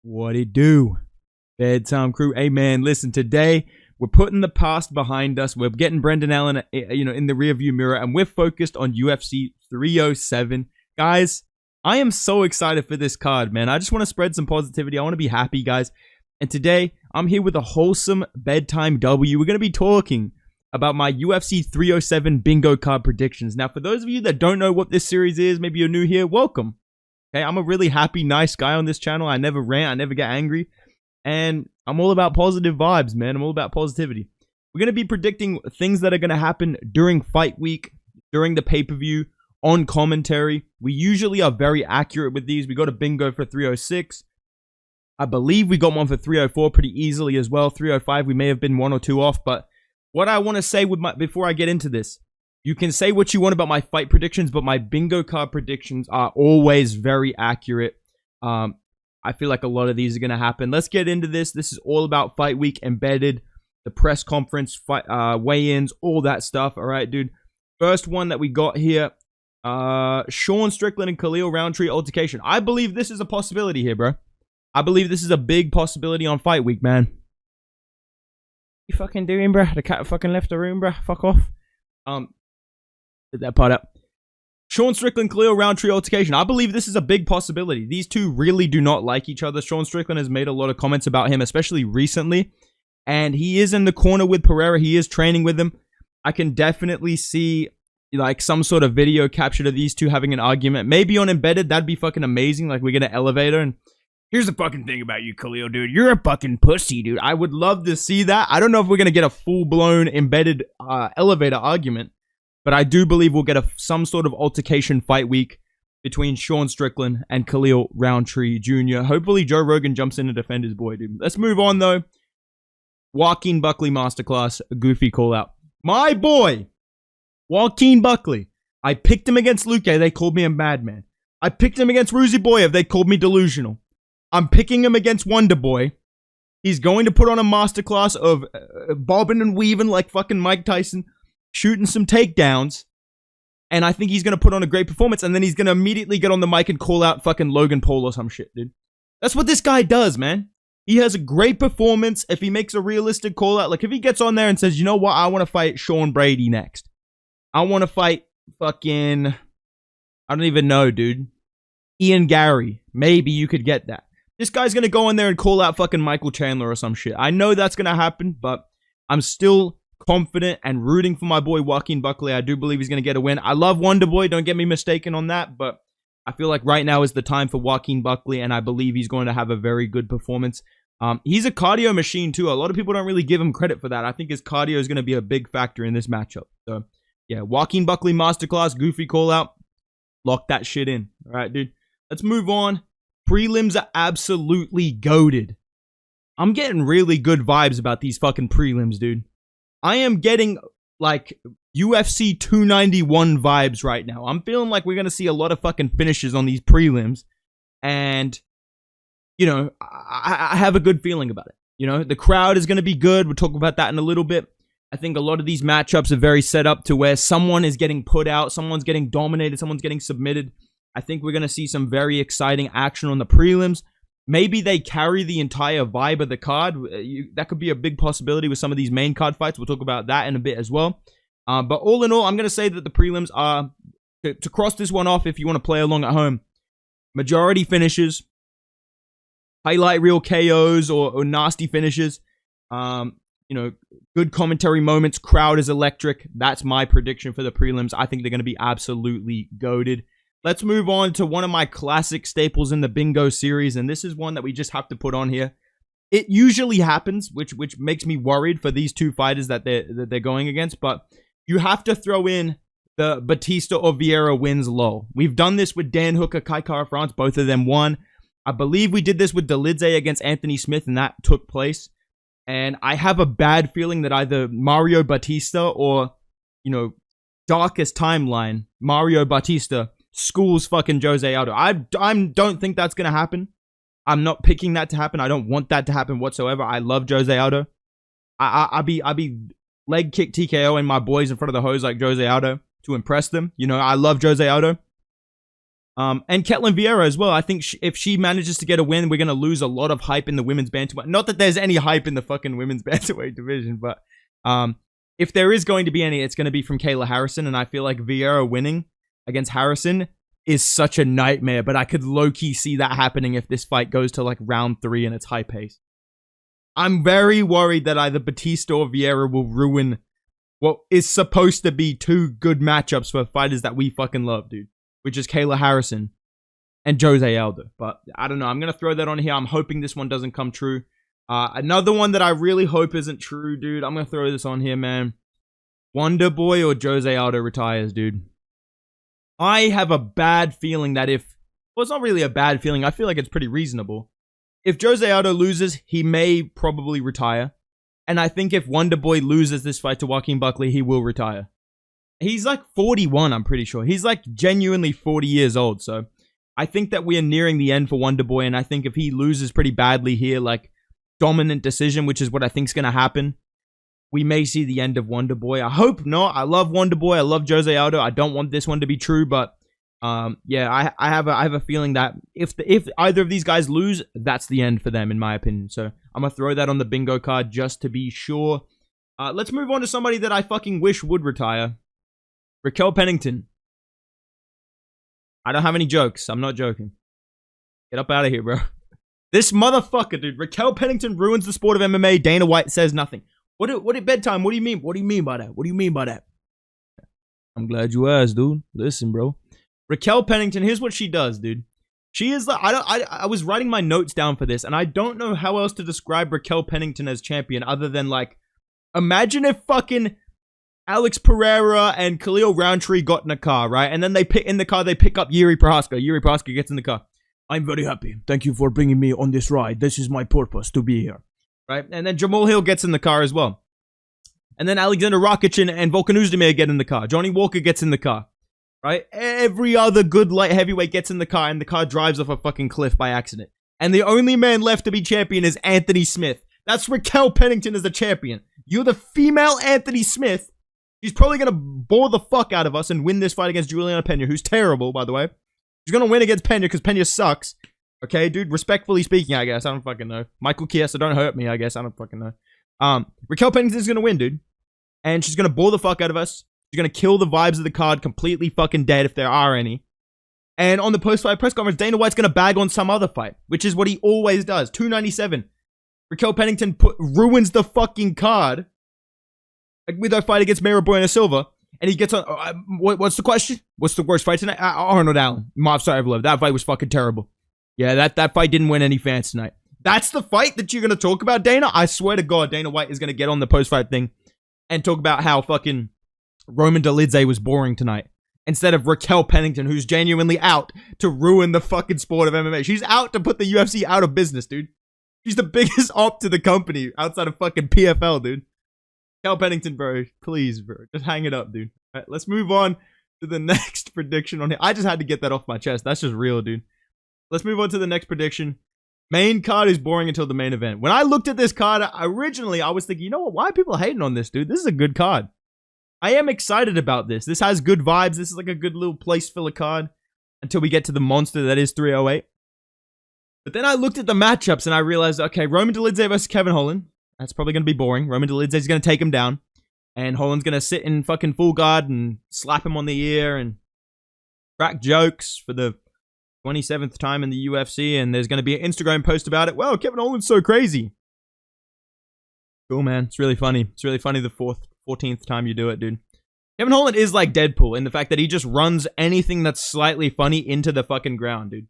What it do? Bedtime crew. Hey man, listen, today we're putting the past behind us. We're getting Brendan Allen, in the rearview mirror, and we're focused on UFC 307. Guys, I am so excited for this card, man. I just want to spread some positivity. I want to be happy, guys. And today, I'm here with a wholesome bedtime W. We're going to be talking about my UFC 307 bingo card predictions. Now, for those of you that don't know what this series is, maybe you're new here, welcome. Okay, I'm a really happy, nice guy on this channel. I never rant, I never get angry. And I'm all about positive vibes, man. I'm all about positivity. We're going to be predicting things that are going to happen during fight week, during the pay-per-view, on commentary. We usually are very accurate with these. We got a bingo for 306. I believe we got one for 304 pretty easily as well. 305, we may have been one or two off. But what I want to say before I get into this, you can say what you want about my fight predictions, but my bingo card predictions are always very accurate. I feel like a lot of these are going to happen. Let's get into this. This is all about fight week, embedded, the press conference, weigh-ins, all that stuff. All right, dude. First one that we got here, Sean Strickland and Khalil Roundtree altercation. I believe this is a possibility here, bro. I believe this is a big possibility on fight week, man. You fucking doing, bro? The cat fucking left the room, bro. Fuck off. Get that part up. Sean Strickland, Khalil Roundtree altercation. I believe this is a big possibility. These two really do not like each other. Sean Strickland has made a lot of comments about him, especially recently. And he is in the corner with Pereira. He is training with him. I can definitely see like some sort of video capture of these two having an argument. Maybe on embedded. That'd be fucking amazing. Like we get an elevator and here's the fucking thing about you, Khalil, dude. You're a fucking pussy, dude. I would love to see that. I don't know if we're going to get a full-blown embedded elevator argument. But I do believe we'll get some sort of altercation fight week between Sean Strickland and Khalil Roundtree Jr. Hopefully Joe Rogan jumps in to defend his boy, dude. Let's move on, though. Joaquin Buckley Masterclass, a goofy call-out. My boy, Joaquin Buckley. I picked him against Luque. They called me a madman. I picked him against Ruzi Boyev. They called me delusional. I'm picking him against Wonder Boy. He's going to put on a masterclass of bobbing and weaving like fucking Mike Tyson, shooting some takedowns, and I think he's going to put on a great performance, and then he's going to immediately get on the mic and call out fucking Logan Paul or some shit, dude. That's what this guy does, man. He has a great performance. If he makes a realistic call out, like if he gets on there and says, you know what, I want to fight Sean Brady next. I want to fight fucking, I don't even know, dude. Ian Gary. Maybe you could get that. This guy's going to go in there and call out fucking Michael Chandler or some shit. I know that's going to happen, but I'm still confident and rooting for my boy Joaquin Buckley. I do believe he's going to get a win. I love Wonder Boy, don't get me mistaken on that, but I feel like right now is the time for Joaquin Buckley, and I believe he's going to have a very good performance. He's a cardio machine too. A lot of people don't really give him credit for that. I think his cardio is going to be a big factor in this matchup. So yeah, Joaquin Buckley masterclass, goofy call out. Lock that shit in. All right, dude. Let's move on. Prelims are absolutely goated. I'm getting really good vibes about these fucking prelims, dude. I am getting, like, UFC 291 vibes right now. I'm feeling like we're going to see a lot of fucking finishes on these prelims. And, you know, I have a good feeling about it. You know, the crowd is going to be good. We'll talk about that in a little bit. I think a lot of these matchups are very set up to where someone is getting put out, someone's getting dominated, someone's getting submitted. I think we're going to see some very exciting action on the prelims. Maybe they carry the entire vibe of the card. That could be a big possibility with some of these main card fights. We'll talk about that in a bit as well. But all in all, I'm going to say that the prelims are, to cross this one off if you want to play along at home, majority finishes, highlight reel KOs or nasty finishes, good commentary moments, crowd is electric. That's my prediction for the prelims. I think they're going to be absolutely goated. Let's move on to one of my classic staples in the bingo series, and this is one that we just have to put on here. It usually happens, which makes me worried for these two fighters that they're going against, but you have to throw in the Batista or Vieira wins low. We've done this with Dan Hooker, Kai Kara France, both of them won. I believe we did this with Delidze against Anthony Smith, and that took place. And I have a bad feeling that either Mario Batista or, darkest timeline, Mario Batista schools fucking Jose Aldo. I don't think that's going to happen. I'm not picking that to happen. I don't want that to happen whatsoever. I love Jose Aldo. I'll be leg kick TKO and my boys in front of the hose like Jose Aldo to impress them. I love Jose Aldo. And Ketlin Vieira as well. I think if she manages to get a win, we're going to lose a lot of hype in the women's bantamweight. Not that there's any hype in the fucking women's bantamweight division, but if there is going to be any, it's going to be from Kayla Harrison. And I feel like Vieira winning against Harrison is such a nightmare, but I could low-key see that happening if this fight goes to like round 3 and it's high pace. I'm very worried that either Batista or Vieira will ruin what is supposed to be 2 good matchups for fighters that we fucking love, dude. Which is Kayla Harrison and Jose Aldo. But I don't know. I'm going to throw that on here. I'm hoping this one doesn't come true. Another one that I really hope isn't true, dude. I'm going to throw this on here, man. Wonder Boy or Jose Aldo retires, dude. I have a bad feeling that if... Well, it's not really a bad feeling. I feel like it's pretty reasonable. If Jose Aldo loses, he may probably retire. And I think if Wonder Boy loses this fight to Joaquin Buckley, he will retire. He's like 41, I'm pretty sure. He's like genuinely 40 years old. So I think that we are nearing the end for Wonder Boy. And I think if he loses pretty badly here, like dominant decision, which is what I think is going to happen, we may see the end of Wonder Boy. I hope not. I love Wonder Boy. I love Jose Aldo. I don't want this one to be true. But yeah, I have a feeling that if either of these guys lose, that's the end for them, in my opinion. So I'm going to throw that on the bingo card just to be sure. Let's move on to somebody that I fucking wish would retire. Raquel Pennington. I don't have any jokes. I'm not joking. Get up out of here, bro. This motherfucker, dude. Raquel Pennington ruins the sport of MMA. Dana White says nothing. What at bedtime? What do you mean? What do you mean by that? What do you mean by that? I'm glad you asked, dude. Listen, bro. Raquel Pennington, here's what she does, dude. She is like, I was writing my notes down for this, and I don't know how else to describe Raquel Pennington as champion other than like, imagine if fucking Alex Pereira and Khalil Roundtree got in a car, right? And then they pick up Yuri Prohaska. Yuri Prohaska gets in the car. I'm very happy. Thank you for bringing me on this ride. This is my purpose, to be here. Right? And then Jamal Hill gets in the car as well. And then Alexander Rakic and Volkan Oezdemir get in the car. Johnny Walker gets in the car. Right? Every other good light heavyweight gets in the car, and the car drives off a fucking cliff by accident. And the only man left to be champion is Anthony Smith. That's Raquel Pennington as the champion. You're the female Anthony Smith. She's probably going to bore the fuck out of us and win this fight against Juliana Pena, who's terrible, by the way. She's going to win against Pena because Pena sucks. Okay, dude? Respectfully speaking, I guess. I don't fucking know. Michael Chiesa, don't hurt me, I guess. I don't fucking know. Raquel Pennington's going to win, dude. And she's going to bore the fuck out of us. She's going to kill the vibes of the card completely fucking dead if there are any. And on the post-fight press conference, Dana White's going to bag on some other fight, which is what he always does. 297. Raquel Pennington ruins the fucking card with her fight against Mayra Bueno Silva, and he gets on. What's the question? What's the worst fight tonight? Arnold Allen. Movsar. That fight was fucking terrible. Yeah, that fight didn't win any fans tonight. That's the fight that you're gonna talk about, Dana? I swear to God, Dana White is gonna get on the post-fight thing and talk about how fucking Roman Dolidze was boring tonight, instead of Raquel Pennington, who's genuinely out to ruin the fucking sport of MMA. She's out to put the UFC out of business, dude. She's the biggest op to the company outside of fucking PFL, dude. Raquel Pennington, bro. Please, bro. Just hang it up, dude. All right, let's move on to the next prediction on here. I just had to get that off my chest. That's just real, dude. Let's move on to the next prediction. Main card is boring until the main event. When I looked at this card, originally, I was thinking, you know what? Why are people hating on this, dude? This is a good card. I am excited about this. This has good vibes. This is like a good little place filler card until we get to the monster that is 308. But then I looked at the matchups and I realized, okay, Roman Dolidze versus Kevin Holland. That's probably going to be boring. Roman Dolidze is going to take him down. And Holland's going to sit in fucking full guard and slap him on the ear and crack jokes for the 27th time in the UFC. And there's going to be an Instagram post about it. Wow, Kevin Holland's so crazy. Cool, man. It's really funny. It's really funny the 14th time you do it, dude. Kevin Holland is like Deadpool in the fact that he just runs anything that's slightly funny into the fucking ground, dude.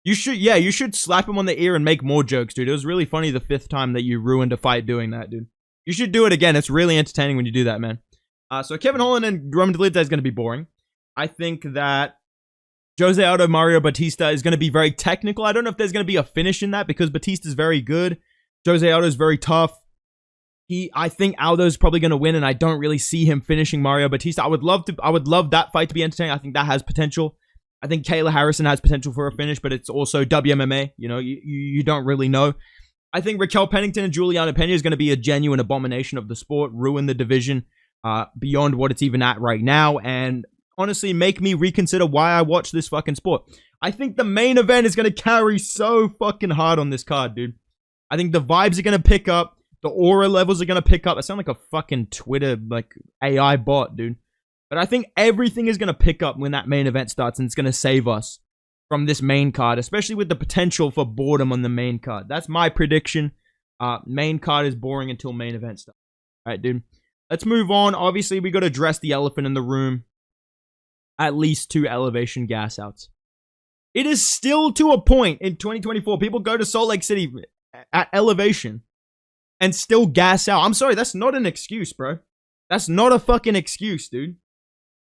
You should slap him on the ear and make more jokes, dude. It was really funny the 5th time that you ruined a fight doing that, dude. You should do it again. It's really entertaining when you do that, man. So Kevin Holland and Roman Dolidze is going to be boring. I think that Jose Aldo, Mario Batista is going to be very technical. I don't know if there's going to be a finish in that because Batista is very good. Jose Aldo is very tough. I think Aldo's probably going to win, and I don't really see him finishing Mario Batista. I would love that fight to be entertaining. I think that has potential. I think Kayla Harrison has potential for a finish, but it's also WMMA. You know, you don't really know. I think Raquel Pennington and Juliana Pena is going to be a genuine abomination of the sport, ruin the division beyond what it's even at right now. And honestly make me reconsider why I watch this fucking sport. I think the main event is going to carry so fucking hard on this card, dude. I think the vibes are going to pick up. The aura levels are going to pick up. I sound like a fucking Twitter, like, AI bot, dude. But I think everything is going to pick up when that main event starts, and it's going to save us from this main card, especially with the potential for boredom on the main card. That's my prediction. Main card is boring until main event starts. All right, dude. Let's move on. Obviously, we got to address the elephant in the room. At least 2 elevation gas outs. It is still to a point in 2024. People go to Salt Lake City at elevation and still gas out. I'm sorry, that's not an excuse, bro. That's not a fucking excuse, dude.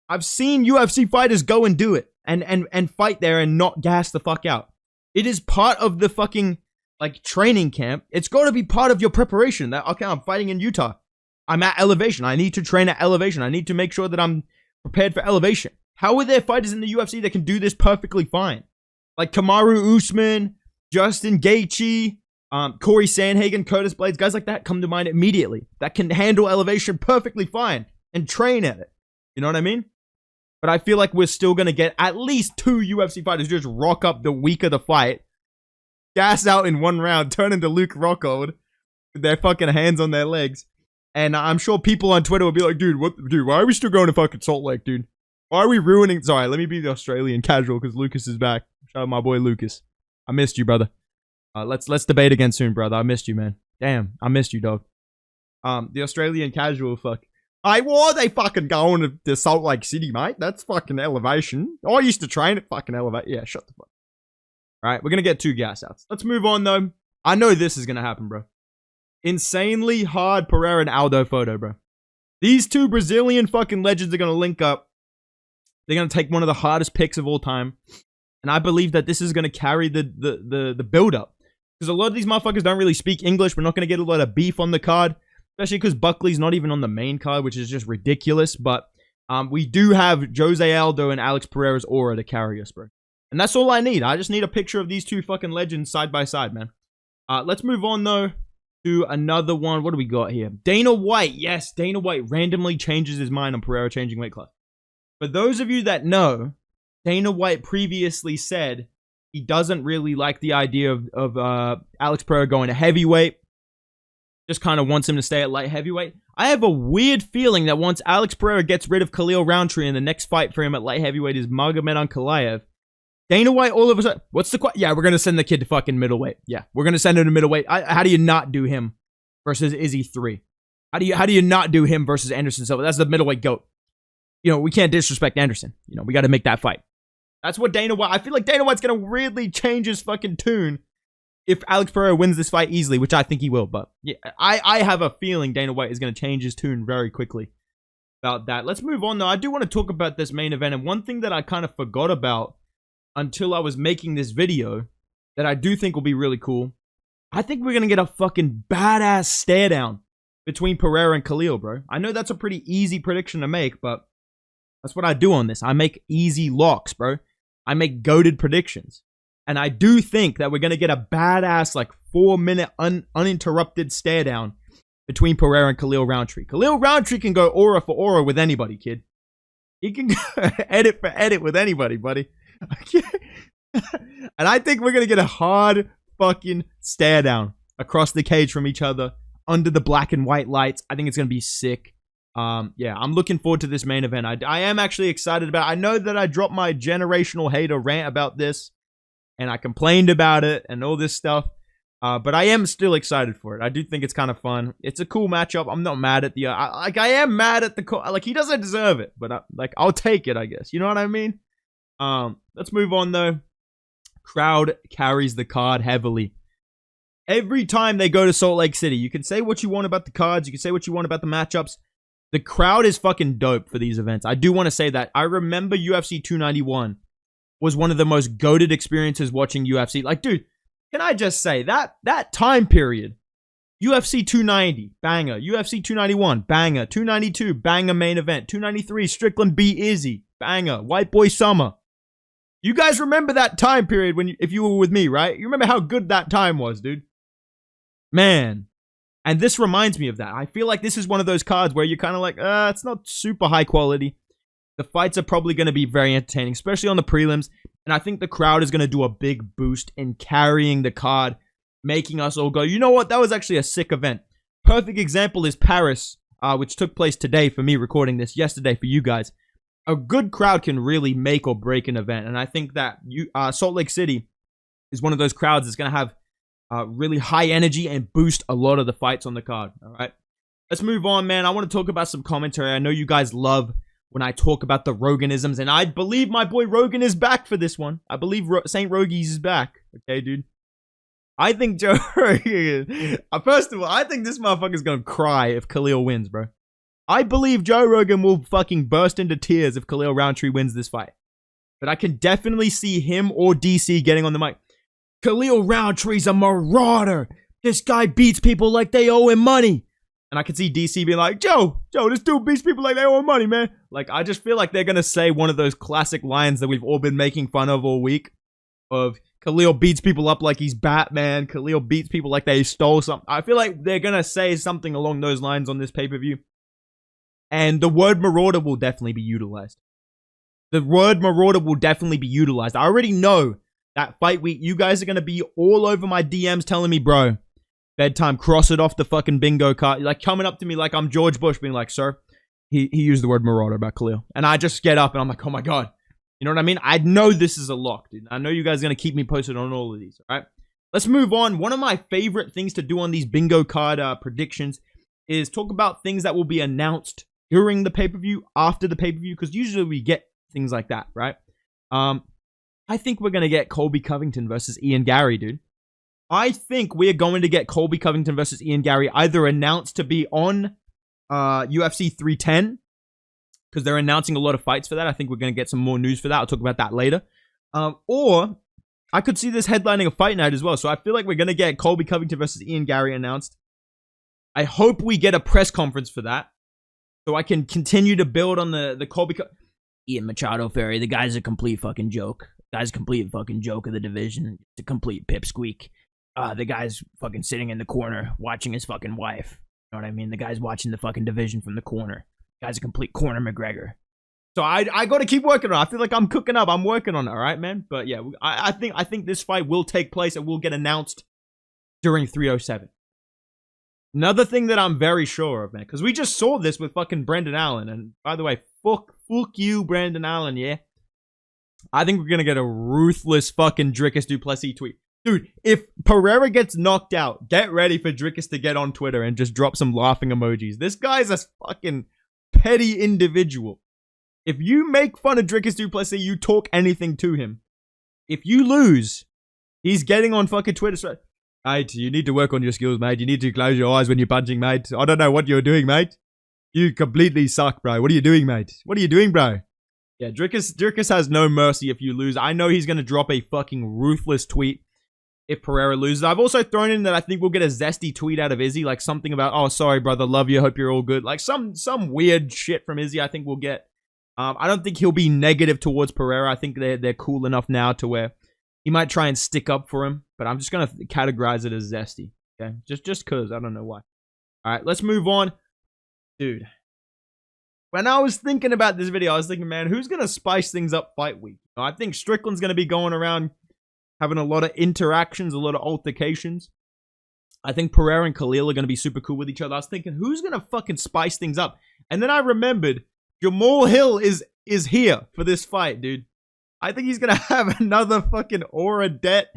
I've seen UFC fighters go and do it and fight there and not gas the fuck out. It is part of the fucking, like, training camp. It's got to be part of your preparation. That, okay, I'm fighting in Utah. I'm at elevation. I need to train at elevation. I need to make sure that I'm prepared for elevation. How are there fighters in the UFC that can do this perfectly fine? Like Kamaru Usman, Justin Gaethje, Corey Sandhagen, Curtis Blades, guys like that come to mind immediately. That can handle elevation perfectly fine and train at it. You know what I mean? But I feel like we're still going to get at least 2 UFC fighters just rock up the week of the fight, gas out in 1 round, turn into Luke Rockhold with their fucking hands on their legs. And I'm sure people on Twitter will be like, dude, why are we still going to fucking Salt Lake, dude? Why are we ruining... Sorry, let me be the Australian casual because Lucas is back. Shout out my boy Lucas. I missed you, brother. Let's debate again soon, brother. I missed you, man. Damn, I missed you, dog. The Australian casual, fuck. Hey, why are they fucking going to Salt Lake City, mate? That's fucking elevation. I used to train at fucking elevate. Yeah, shut the fuck. Alright, we're gonna get 2 gas outs. Let's move on, though. I know this is gonna happen, bro. Insanely hard Pereira and Aldo photo, bro. These 2 Brazilian fucking legends are gonna link up. They're gonna take one of the hardest picks of all time. And I believe that this is gonna carry the build-up. Because a lot of these motherfuckers don't really speak English. We're not gonna get a lot of beef on the card. Especially because Buckley's not even on the main card, which is just ridiculous. But we do have Jose Aldo and Alex Pereira's aura to carry us, bro. And that's all I need. I just need a picture of these 2 fucking legends side by side, man. Let's move on, though, to another one. What do we got here? Dana White. Yes, Dana White randomly changes his mind on Pereira changing weight class. For those of you that know, Dana White previously said he doesn't really like the idea of Alex Pereira going to heavyweight. Just kind of wants him to stay at light heavyweight. I have a weird feeling that once Alex Pereira gets rid of Khalil Roundtree and the next fight for him at light heavyweight is Magomed Ankalaev, Dana White all of a sudden, what's the yeah, we're going to send the kid to fucking middleweight. Yeah, we're going to send him to middleweight. How do you not do him versus Izzy 3? How do you not do him versus Anderson Silva? That's the middleweight GOAT. You know, we can't disrespect Anderson. You know, we got to make that fight. That's what Dana White... I feel like Dana White's going to really change his fucking tune if Alex Pereira wins this fight easily, which I think he will. But yeah, I have a feeling Dana White is going to change his tune very quickly about that. Let's move on, though. I do want to talk about this main event. And one thing that I kind of forgot about until I was making this video that I do think will be really cool. I think we're going to get a fucking badass stare down between Pereira and Khalil, bro. I know that's a pretty easy prediction to make, but that's what I do on this. I make easy locks, bro. I make goated predictions. And I do think that we're going to get a badass, like, 4-minute uninterrupted stare down between Pereira and Khalil Roundtree. Khalil Roundtree can go aura for aura with anybody, kid. He can go edit for edit with anybody, buddy. And I think we're going to get a hard fucking stare down across the cage from each other under the black and white lights. I think it's going to be sick. Yeah, I'm looking forward to this main event. I am actually excited about it. I know that I dropped my generational hater rant about this, and I complained about it and all this stuff, but I am still excited for it. I do think it's kind of fun. It's a cool matchup. I'm not mad at the... I am mad at the... Like, he doesn't deserve it, but I'll take it, I guess. You know what I mean? Let's move on, though. Crowd carries the card heavily. Every time they go to Salt Lake City, you can say what you want about the cards. You can say what you want about the matchups. The crowd is fucking dope for these events. I do want to say that. I remember UFC 291 was one of the most goated experiences watching UFC. Like, dude, can I just say that time period, UFC 290, banger. UFC 291, banger. 292, banger main event. 293, Strickland beat Izzy, banger. White Boy Summer. You guys remember that time period if you were with me, right? You remember how good that time was, dude? Man. And this reminds me of that. I feel like this is one of those cards where you're kind of like, it's not super high quality. The fights are probably going to be very entertaining, especially on the prelims. And I think the crowd is going to do a big boost in carrying the card, making us all go, you know what? That was actually a sick event. Perfect example is Paris, which took place today for me recording this, yesterday for you guys. A good crowd can really make or break an event. And I think that Salt Lake City is one of those crowds that's going to have really high energy and boost a lot of the fights on the card. All right. Let's move on, man. I want to talk about some commentary. I know you guys love when I talk about the Roganisms, and I believe my boy Rogan is back for this one. I believe St. Rogies is back. Okay, dude. I think Joe Rogan... First of all, I think this motherfucker's gonna cry if Khalil wins, bro. I believe Joe Rogan will fucking burst into tears if Khalil Roundtree wins this fight. But I can definitely see him or DC getting on the mic. Khalil Roundtree's a marauder. This guy beats people like they owe him money. And I can see DC being like, Joe, this dude beats people like they owe him money, man. Like, I just feel like they're going to say one of those classic lines that we've all been making fun of all week. Of Khalil beats people up like he's Batman. Khalil beats people like they stole something. I feel like they're going to say something along those lines on this pay-per-view. And the word marauder will definitely be utilized. The word marauder will definitely be utilized. I already know that fight week, you guys are going to be all over my DMs telling me, bro, bedtime, cross it off the fucking bingo card. Like, coming up to me like I'm George Bush, being like, sir, he used the word marauder about Khalil. And I just get up and I'm like, oh my God. You know what I mean? I know this is a lock, dude. I know you guys are going to keep me posted on all of these, all right? Let's move on. One of my favorite things to do on these bingo card predictions is talk about things that will be announced during the pay-per-view, after the pay-per-view, because usually we get things like that, right? I think we're going to get Colby Covington versus Ian Gary, dude. I think we're going to get Colby Covington versus Ian Gary either announced to be on UFC 310, because they're announcing a lot of fights for that. I think we're going to get some more news for that. I'll talk about that later. Or I could see this headlining a fight night as well. So I feel like we're going to get Colby Covington versus Ian Gary announced. I hope we get a press conference for that, so I can continue to build on the Colby... Ian Machado Ferry, the guy's a complete fucking joke. The guy's a complete fucking joke of the division. It's a complete pipsqueak. The guy's fucking sitting in the corner watching his fucking wife. You know what I mean? The guy's watching the fucking division from the corner. The guy's a complete corner McGregor. So I got to keep working on it. I feel like I'm cooking up. I'm working on it, all right, man? But yeah, I think this fight will take place and will get announced during 307. Another thing that I'm very sure of, man, because we just saw this with fucking Brendan Allen. And by the way, fuck you, Brendan Allen, yeah? I think we're going to get a ruthless fucking Dricus du Plessis tweet. Dude, if Pereira gets knocked out, get ready for Dricus to get on Twitter and just drop some laughing emojis. This guy's a fucking petty individual. If you make fun of Dricus du Plessis, you talk anything to him. If you lose, he's getting on fucking Twitter. Mate, you need to work on your skills, mate. You need to close your eyes when you're punching, mate. I don't know what you're doing, mate. You completely suck, bro. What are you doing, mate? What are you doing, bro? Yeah, Dricus has no mercy if you lose. I know he's going to drop a fucking ruthless tweet if Pereira loses. I've also thrown in that I think we'll get a zesty tweet out of Izzy, like something about, oh, sorry, brother, love you, hope you're all good. Like some weird shit from Izzy I think we'll get. I don't think he'll be negative towards Pereira. I think they're cool enough now to where he might try and stick up for him, but I'm just going to categorize it as zesty. Okay, just because. I don't know why. All right, let's move on. Dude, when I was thinking about this video, I was thinking, man, who's going to spice things up fight week? I think Strickland's going to be going around having a lot of interactions, a lot of altercations. I think Pereira and Khalil are going to be super cool with each other. I was thinking, who's going to fucking spice things up? And then I remembered Jamal Hill is here for this fight, dude. I think he's going to have another fucking aura debt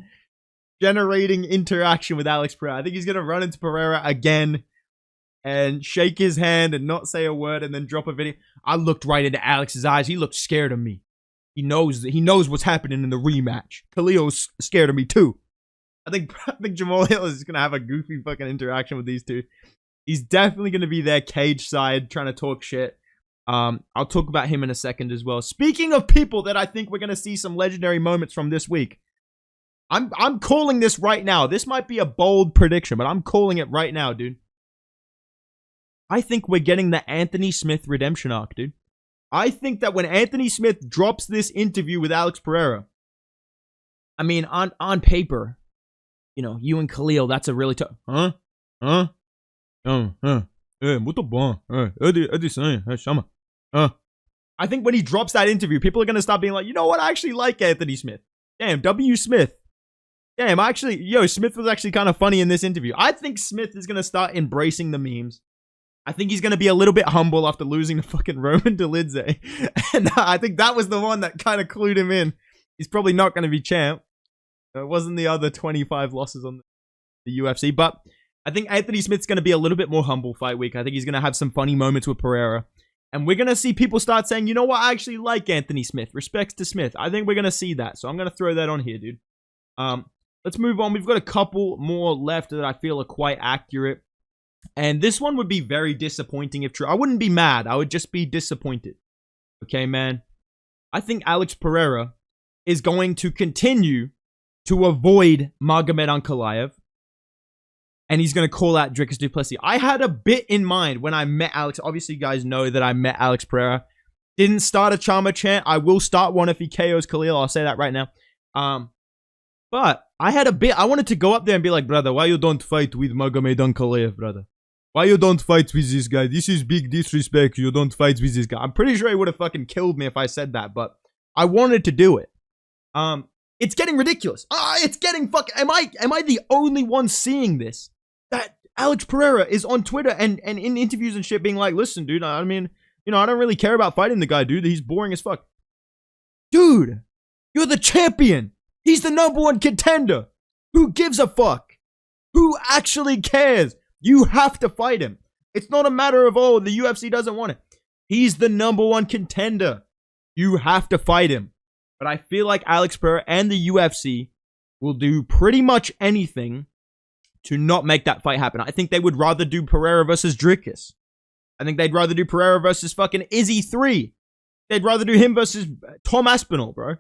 generating interaction with Alex Pereira. I think he's going to run into Pereira again and shake his hand and not say a word and then drop a video. I looked right into Alex's eyes. He looked scared of me. He knows what's happening in the rematch. Khalil's scared of me too. I think Jamal Hill is going to have a goofy fucking interaction with these two. He's definitely going to be their cage side trying to talk shit. I'll talk about him in a second as well. Speaking of people that I think we're going to see some legendary moments from this week, I'm calling this right now. This might be a bold prediction, but I'm calling it right now, dude. I think we're getting the Anthony Smith redemption arc, dude. I think that when Anthony Smith drops this interview with Alex Pereira, I mean, on paper, you know, you and Khalil, that's a really tough... muito bom. Chama. I think when he drops that interview, people are going to start being like, you know what? I actually like Anthony Smith. Damn, W. Smith. Damn, Smith was actually kind of funny in this interview. I think Smith is going to start embracing the memes. I think he's going to be a little bit humble after losing to fucking Roman Dolidze. And I think that was the one that kind of clued him in. He's probably not going to be champ. It wasn't the other 25 losses on the UFC. But I think Anthony Smith's going to be a little bit more humble fight week. I think he's going to have some funny moments with Pereira. And we're going to see people start saying, you know what? I actually like Anthony Smith. Respects to Smith. I think we're going to see that. So I'm going to throw that on here, dude. Let's move on. We've got a couple more left that I feel are quite accurate. And this one would be very disappointing if true. I wouldn't be mad. I would just be disappointed. Okay, man. I think Alex Pereira is going to continue to avoid Magomed Ankalaev. And he's going to call out Dricus du Plessis. I had a bit in mind when I met Alex. Obviously, you guys know that I met Alex Pereira. Didn't start a Chama chant. I will start one if he KOs Khalil. I'll say that right now. But I had a bit. I wanted to go up there and be like, brother, why you don't fight with Magomed Ankalaev, brother? Why you don't fight with this guy? This is big disrespect. You don't fight with this guy. I'm pretty sure he would have fucking killed me if I said that, but I wanted to do it. It's getting ridiculous. It's getting am I the only one seeing this? That Alex Pereira is on Twitter and in interviews and shit being like, listen, dude, I mean, I don't really care about fighting the guy, dude. He's boring as fuck. Dude, you're the champion. He's the #1 contender. Who gives a fuck? Who actually cares? You have to fight him. It's not a matter of, oh, the UFC doesn't want it. He's the #1 contender. You have to fight him. But I feel like Alex Pereira and the UFC will do pretty much anything to not make that fight happen. I think they would rather do Pereira versus Dricus. I think they'd rather do Pereira versus fucking Izzy 3. They'd rather do him versus Tom Aspinall, bro.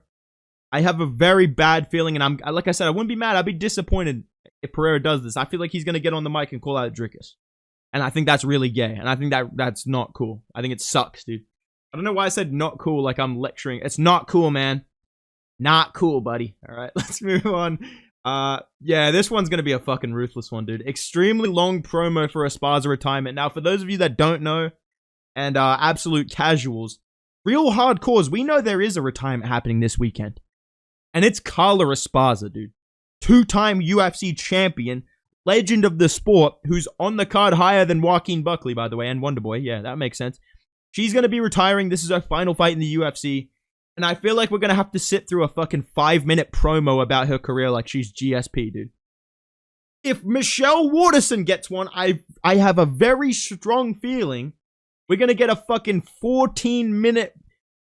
I have a very bad feeling, and like I said, I wouldn't be mad. I'd be disappointed if Pereira does this. I feel like he's going to get on the mic and call out Dricus. And I think that's really gay. And I think that's not cool. I think it sucks, dude. I don't know why I said not cool like I'm lecturing. It's not cool, man. Not cool, buddy. All right, let's move on. Yeah, this one's going to be a fucking ruthless one, dude. Extremely long promo for Esparza retirement. Now, for those of you that don't know and are absolute casuals, real hardcores, we know there is a retirement happening this weekend. And it's Carla Esparza, dude. 2-time UFC champion, legend of the sport, who's on the card higher than Joaquin Buckley, by the way, and Wonderboy. Yeah, that makes sense. She's going to be retiring. This is her final fight in the UFC. And I feel like we're going to have to sit through a fucking 5-minute promo about her career like she's GSP, dude. If Michelle Waterson gets one, I have a very strong feeling we're going to get a fucking 14-minute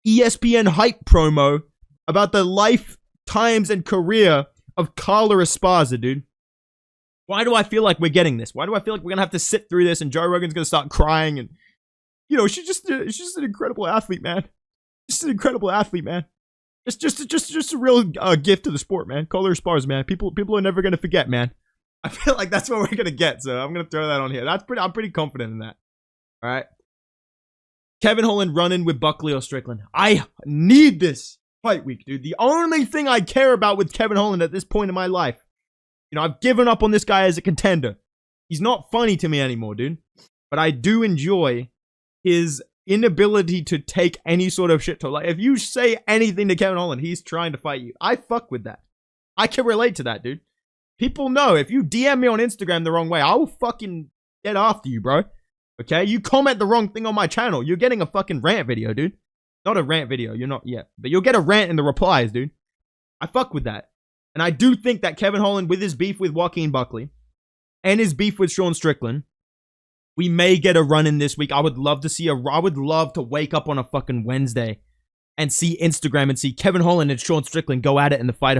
ESPN hype promo about the life, times, and career of Carla Esparza, dude. Why do I feel like we're getting this? Why do I feel like we're going to have to sit through this and Joe Rogan's going to start crying? And, she's just an incredible athlete, man. Just an incredible athlete, man. Just a real gift to the sport, man. Carla Esparza, man. People are never going to forget, man. I feel like that's what we're going to get, so I'm going to throw that on here. I'm pretty confident in that. All right. Kevin Holland running with Buckley or Strickland. I need this fight week, dude. The only thing I care about with Kevin Holland at this point in my life, I've given up on this guy as a contender. He's not funny to me anymore, dude. But I do enjoy his inability to take any sort of shit to. Like, if you say anything to Kevin Holland, he's trying to fight you. I fuck with that. I can relate to that, dude. People know if you DM me on Instagram the wrong way, I will fucking get after you, bro. Okay? You comment the wrong thing on my channel, you're getting a fucking rant video, dude. Not a rant video, you're not yet. But you'll get a rant in the replies, dude. I fuck with that. And I do think that Kevin Holland, with his beef with Joaquin Buckley and his beef with Sean Strickland, we may get a run in this week. I would love to wake up on a fucking Wednesday and see Instagram and see Kevin Holland and Sean Strickland go at it in the fight.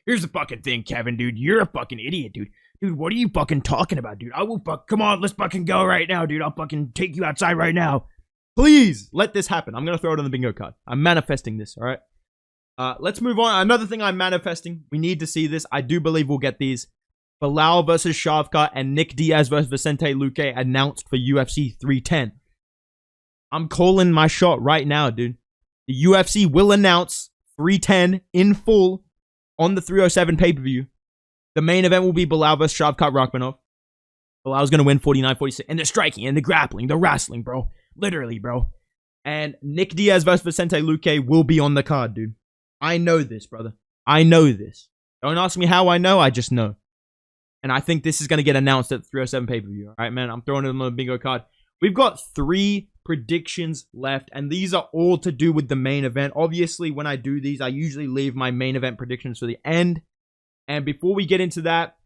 Here's the fucking thing, Kevin, dude. You're a fucking idiot, dude. Dude, what are you fucking talking about, dude? Come on, let's fucking go right now, dude. I'll fucking take you outside right now. Please, let this happen. I'm going to throw it on the bingo card. I'm manifesting this, all right? Let's move on. Another thing I'm manifesting. We need to see this. I do believe we'll get these. Bilal versus Shavkat and Nick Diaz versus Vicente Luque announced for UFC 310. I'm calling my shot right now, dude. The UFC will announce 310 in full on the 307 pay-per-view. The main event will be Bilal versus Shavkat Rakhmonov. Bilal's going to win 49-46. And the striking and the grappling, the wrestling, bro. Literally, bro. And Nick Diaz versus Vicente Luque will be on the card, dude. I know this, brother. I know this. Don't ask me how I know. I just know. And I think this is going to get announced at the 307 pay-per-view. All right, man. I'm throwing it on the bingo card. We've got 3 predictions left, and these are all to do with the main event. Obviously, when I do these, I usually leave my main event predictions for the end. And before we get into that,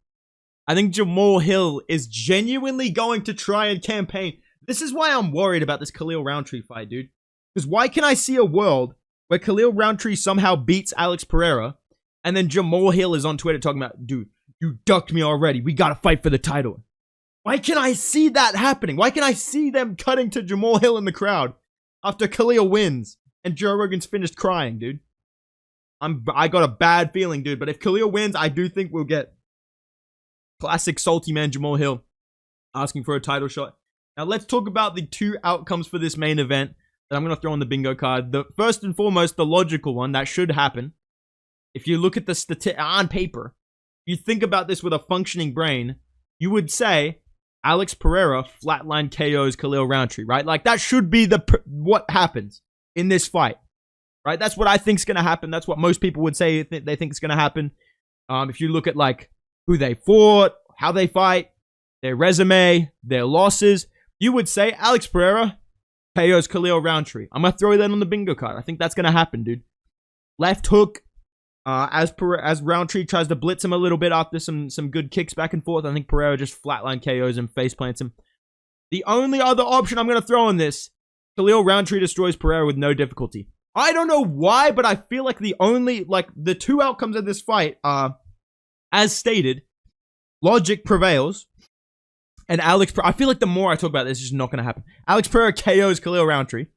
I think Jamal Hill is genuinely going to try and campaign. This is why I'm worried about this Khalil Roundtree fight, dude. Because why can I see a world where Khalil Roundtree somehow beats Alex Pereira, and then Jamal Hill is on Twitter talking about, dude, you ducked me already. We got to fight for the title. Why can I see that happening? Why can I see them cutting to Jamal Hill in the crowd after Khalil wins and Joe Rogan's finished crying, dude? I got a bad feeling, dude. But if Khalil wins, I do think we'll get classic salty man Jamal Hill asking for a title shot. Now, let's talk about the 2 outcomes for this main event that I'm going to throw on the bingo card. The first and foremost, the logical one that should happen. If you look at the on paper, you think about this with a functioning brain, you would say Alex Pereira flatline KOs Khalil Roundtree, right? Like, that should be what happens in this fight, right? That's what I think is going to happen. That's what most people would say they think is going to happen. If you look at, like, who they fought, how they fight, their resume, their losses, you would say Alex Pereira KOs Khalil Roundtree. I'm going to throw that on the bingo card. I think that's going to happen, dude. Left hook. As Roundtree tries to blitz him a little bit after some good kicks back and forth, I think Pereira just flatline KOs him, face plants him. The only other option I'm going to throw in this, Khalil Roundtree destroys Pereira with no difficulty. I don't know why, but I feel like the 2 outcomes of this fight are, as stated, logic prevails. And I feel like the more I talk about this, it's just not going to happen. Alex Pereira KOs Khalil Roundtree.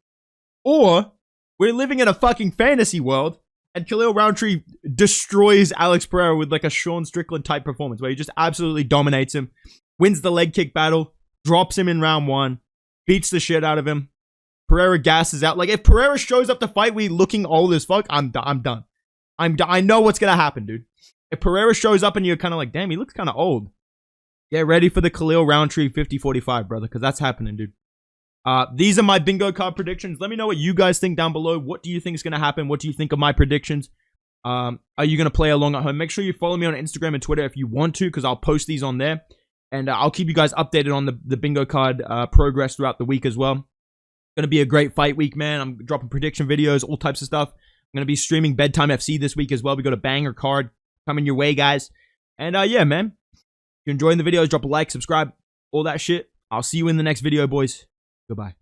Or, we're living in a fucking fantasy world, and Khalil Roundtree destroys Alex Pereira with like a Sean Strickland type performance where he just absolutely dominates him, wins the leg kick battle, drops him in round 1, beats the shit out of him. Pereira gasses out. Like, if Pereira shows up to fight me looking old as fuck, I'm done. I know what's going to happen, dude. If Pereira shows up and you're kind of like, damn, he looks kind of old. Get ready for the Khalil Roundtree 50-45, brother, because that's happening, dude. These are my bingo card predictions. Let me know what you guys think down below. What do you think is going to happen? What do you think of my predictions? Are you going to play along at home? Make sure you follow me on Instagram and Twitter if you want to, because I'll post these on there. And I'll keep you guys updated on the bingo card progress throughout the week as well. It's going to be a great fight week, man. I'm dropping prediction videos, all types of stuff. I'm going to be streaming Bedtime FC this week as well. We got a banger card coming your way, guys. And yeah, man. If you're enjoying the videos, drop a like, subscribe, all that shit. I'll see you in the next video, boys. Goodbye.